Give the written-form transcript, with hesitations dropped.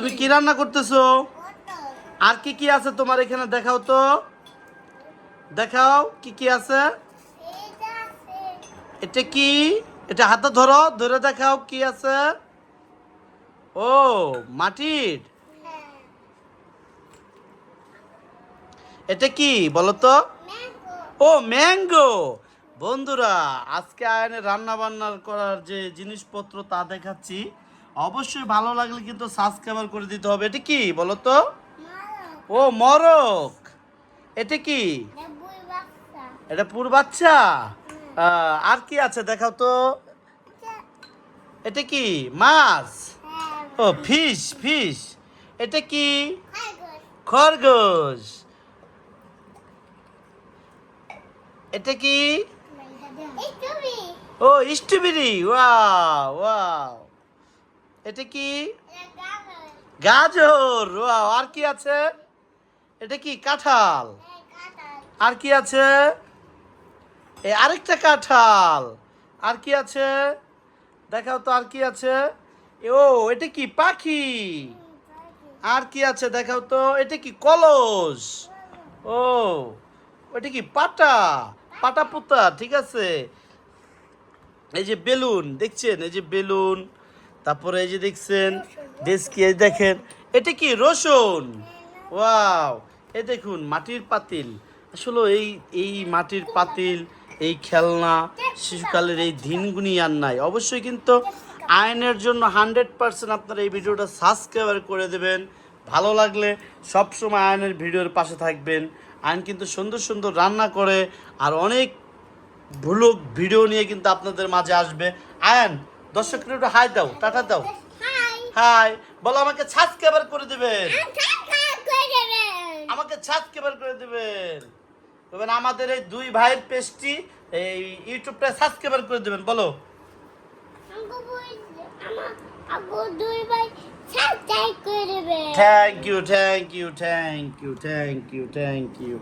তুমি কি রান্না করতেছো? আর কি কি আছে তোমার এখানে? দেখাও তো, দেখাও কি কি আছে। এটা কি? এটা হাতে ধরো, ধরে দেখাও কি আছে। ও, মাটির। এটা কি বলো তো? ও, ম্যাঙ্গো। বন্ধুরা, আজকে আয়নের রান্না বান্নার করার যে জিনিসপত্র তা দেখাচ্ছি। অবশ্যই ভালো লাগলে কিন্তু সাবস্ক্রাইব করে দিতে হবে। এটা কি বলো তো? ও, মরক। এটা কি? এটা পুর বাচ্চা। আর কি আছে দেখাও তো। এটা কি? মাছ। ও, ফিশ ফিশ। এটা কি? খরগোশ। এটা কি? ও, স্ট্রবেরি। Wow wow. এটা কি? গাজর। ওয়াও। আর কি আছে? এটা কি? কাঁঠাল। আর কি আছে? আরেকটা কাঁঠাল। আর কি আছে? দেখাও তো আর কি আছে। ও, এটা কি? পাখি। আর কি আছে দেখাও তো। এটা কি? কলস। ও, ওটা কি? পাটা। পাটা পুতা, ঠিক আছে। এই যে বেলুন দেখছেন, এই যে বেলুন। তারপরে এই যে দেখছেন ডেস্কি, এই দেখেন। এটা কি? রসুন। ওয়াও। এই দেখুন মাটির পাতিল। আসলে এই এই মাটির পাতিল, এই খেলনা শিশুকালের এই দিনগুনি আর নাই। অবশ্যই কিন্তু আয়নের জন্য 100% আপনারা এই ভিডিওটা সাবস্ক্রাইব করে দেবেন। ভালো লাগলে সবসময় আয়নের ভিডিওর পাশে থাকবেন। আয়ন কিন্তু সুন্দর সুন্দর রান্না করে আর অনেক ভ্লগ ভিডিও নিয়ে কিন্তু আপনাদের মাঝে আসবে। আয়ন, দর্শকদের একটু হাই দাও, টাটা দাও। হাই বলো। আমাকে সাবস্ক্রাইব করে দিবেন। আমাকে সাবস্ক্রাইব করে দিবেন। তবে আমাদের এই দুই ভাইয়ের পেজটি এই ইউটিউবটা সাবস্ক্রাইব করে দিবেন। বলো। Thank you thank you thank you thank you thank you.